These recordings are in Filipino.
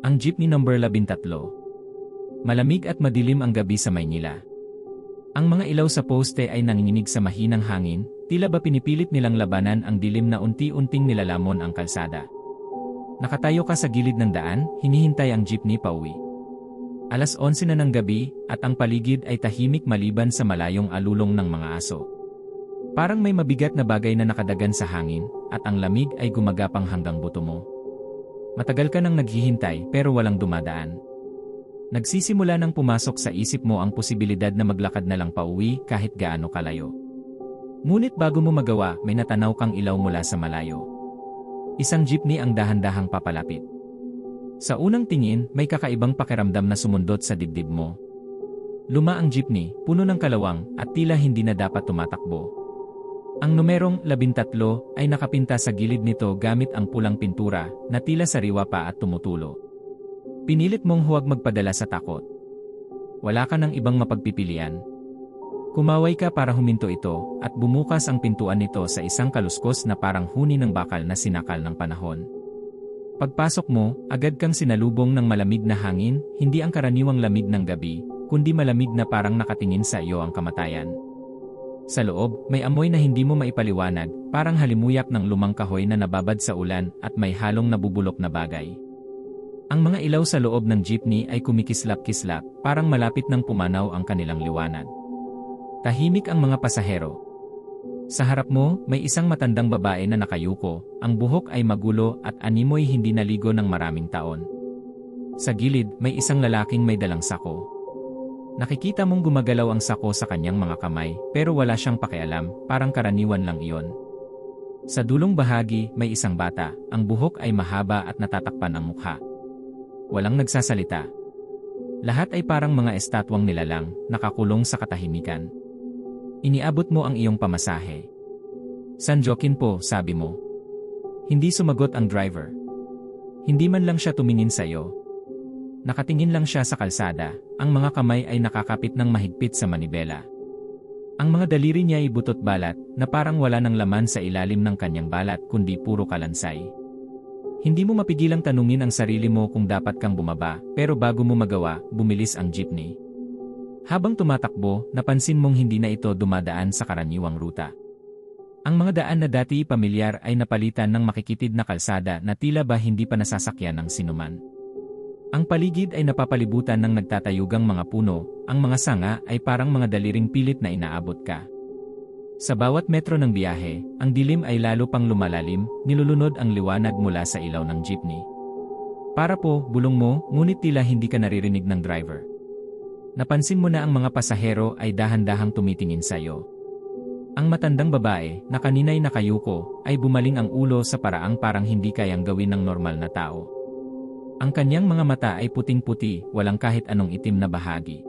Ang jeepney number 13. Malamig at madilim ang gabi sa Maynila. Ang mga ilaw sa poste ay nanginginig sa mahinang hangin, tila ba pinipilit nilang labanan ang dilim na unti-unting nilalamon ang kalsada. Nakatayo ka sa gilid ng daan, hinihintay ang jeepney pauwi. 11:00 na ng gabi, at ang paligid ay tahimik maliban sa malayong alulong ng mga aso. Parang may mabigat na bagay na nakadagan sa hangin, at ang lamig ay gumagapang hanggang buto mo. Matagal ka nang naghihintay pero walang dumadaan. Nagsisimula nang pumasok sa isip mo ang posibilidad na maglakad na lang pauwi kahit gaano kalayo. Ngunit bago mo magawa, may natanaw kang ilaw mula sa malayo. Isang jeepney ang dahan-dahang papalapit. Sa unang tingin, may kakaibang pakiramdam na sumundot sa dibdib mo. Luma ang jeepney, puno ng kalawang, at tila hindi na dapat tumatakbo. Ang numerong 13 ay nakapinta sa gilid nito gamit ang pulang pintura na tila sariwa pa at tumutulo. Pinilit mong huwag magpadala sa takot. Wala ka ng ibang mapagpipilian. Kumaway ka para huminto ito at bumukas ang pintuan nito sa isang kaluskos na parang huni ng bakal na sinakal ng panahon. Pagpasok mo, agad kang sinalubong ng malamig na hangin, hindi ang karaniwang lamig ng gabi, kundi malamig na parang nakatingin sa iyo ang kamatayan. Sa loob, may amoy na hindi mo maipaliwanag, parang halimuyak ng lumang kahoy na nababad sa ulan at may halong nabubulok na bagay. Ang mga ilaw sa loob ng jeepney ay kumikislap-kislap, parang malapit nang pumanaw ang kanilang liwanag. Tahimik ang mga pasahero. Sa harap mo, may isang matandang babae na nakayuko, ang buhok ay magulo at animoy hindi naligo ng maraming taon. Sa gilid, may isang lalaking may dalang sako. Nakikita mong gumagalaw ang sako sa kanyang mga kamay, pero wala siyang pakialam, parang karaniwan lang iyon. Sa dulong bahagi, may isang bata, ang buhok ay mahaba at natatakpan ang mukha. Walang nagsasalita. Lahat ay parang mga estatwang nilalang, nakakulong sa katahimikan. Iniabot mo ang iyong pamasahe. San Joaquin po, sabi mo. Hindi sumagot ang driver. Hindi man lang siya tumingin sa iyo. Nakatingin lang siya sa kalsada, ang mga kamay ay nakakapit ng mahigpit sa manibela. Ang mga daliri niya ay butot balat, na parang wala ng laman sa ilalim ng kanyang balat kundi puro kalansay. Hindi mo mapigilang tanungin ang sarili mo kung dapat kang bumaba, pero bago mo magawa, bumilis ang jeepney. Habang tumatakbo, napansin mong hindi na ito dumadaan sa karaniwang ruta. Ang mga daan na dati pamilyar ay napalitan ng makikitid na kalsada na tila ba hindi pa nasasakyan ng sinuman. Ang paligid ay napapalibutan ng nagtatayugang mga puno, ang mga sanga ay parang mga daliring pilit na inaabot ka. Sa bawat metro ng biyahe, ang dilim ay lalo pang lumalalim, nilulunod ang liwanag mula sa ilaw ng jeepney. Para po, bulong mo, ngunit tila hindi ka naririnig ng driver. Napansin mo na ang mga pasahero ay dahan-dahang tumitingin sa iyo. Ang matandang babae, na kanina'y nakayuko, ay bumaling ang ulo sa paraang parang hindi kayang gawin ng normal na tao. Ang kanyang mga mata ay puting-puti, walang kahit anong itim na bahagi.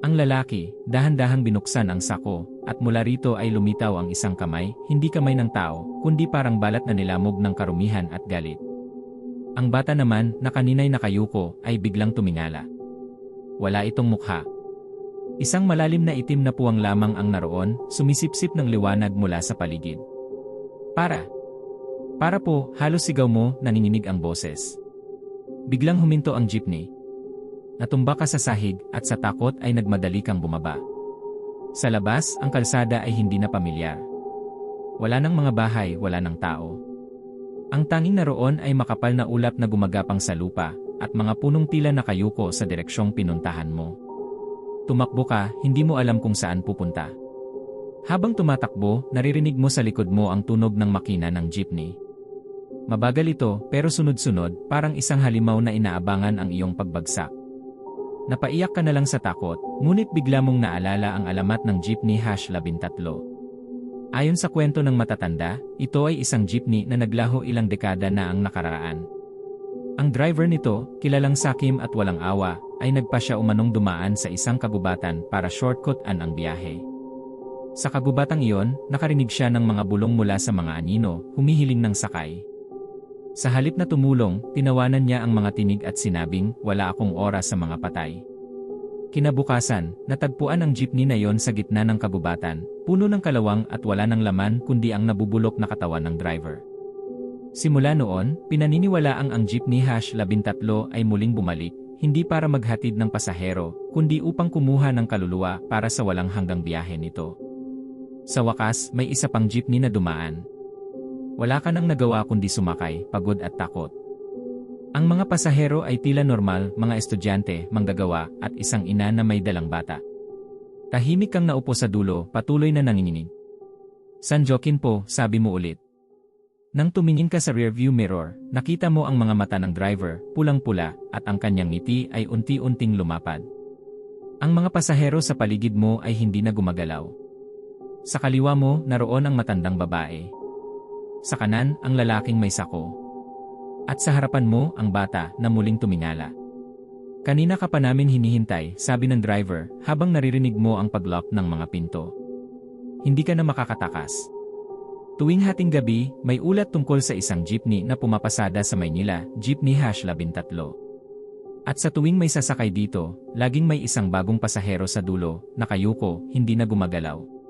Ang lalaki, dahan-dahang binuksan ang sako, at mula rito ay lumitaw ang isang kamay, hindi kamay ng tao, kundi parang balat na nilamog ng karumihan at galit. Ang bata naman, na kanina'y nakayuko, ay biglang tumingala. Wala itong mukha. Isang malalim na itim na puwang lamang ang naroon, sumisipsip ng liwanag mula sa paligid. Para po, halos sigaw mo, nanginginig ang boses. Biglang huminto ang jeepney. Natumba ka sa sahig at sa takot ay nagmadali kang bumaba. Sa labas, ang kalsada ay hindi na pamilyar. Wala nang mga bahay, wala nang tao. Ang tanging naroon ay makapal na ulap na gumagapang sa lupa at mga punong tila nakayuko sa direksyong pinuntahan mo. Tumakbo ka, hindi mo alam kung saan pupunta. Habang tumatakbo, naririnig mo sa likod mo ang tunog ng makina ng jeepney. Mabagal ito, pero sunod-sunod, parang isang halimaw na inaabangan ang iyong pagbagsak. Napaiyak ka na lang sa takot, ngunit bigla mong naalala ang alamat ng jeepney #13. Ayon sa kwento ng matatanda, ito ay isang jeepney na naglaho ilang dekada na ang nakararaan. Ang driver nito, kilalang sakim at walang awa, ay nagpasya umanong dumaan sa isang kagubatan para shortcut-an ang biyahe. Sa kagubatang iyon, nakarinig siya ng mga bulong mula sa mga anino, humihiling ng sakay. Sa halip na tumulong, tinawanan niya ang mga tinig at sinabing, wala akong oras sa mga patay. Kinabukasan, natagpuan ang jeepney na yon sa gitna ng kagubatan, puno ng kalawang at wala ng laman kundi ang nabubulok na katawan ng driver. Simula noon, pinaniniwalaang ang jeepney #13 ay muling bumalik, hindi para maghatid ng pasahero, kundi upang kumuha ng kaluluwa para sa walang hanggang biyahe nito. Sa wakas, may isa pang jeepney na dumaan. Wala ka nang nagawa kundi sumakay, pagod at takot. Ang mga pasahero ay tila normal, mga estudyante, manggagawa, at isang ina na may dalang bata. Tahimik kang naupo sa dulo, patuloy na nanginginig. San Joaquin po, sabi mo ulit. Nang tumingin ka sa rearview mirror, nakita mo ang mga mata ng driver, pulang-pula, at ang kanyang ngiti ay unti-unting lumapad. Ang mga pasahero sa paligid mo ay hindi na gumagalaw. Sa kaliwa mo, naroon ang matandang babae. Sa kanan, ang lalaking may sako. At sa harapan mo, ang bata na muling tumingala. Kanina ka pa namin hinihintay, sabi ng driver, habang naririnig mo ang pag-lock ng mga pinto. Hindi ka na makakatakas. Tuwing hating gabi, may ulat tungkol sa isang jeepney na pumapasada sa Maynila, jeepney #13. At sa tuwing may sasakay dito, laging may isang bagong pasahero sa dulo, nakayuko, hindi na gumagalaw.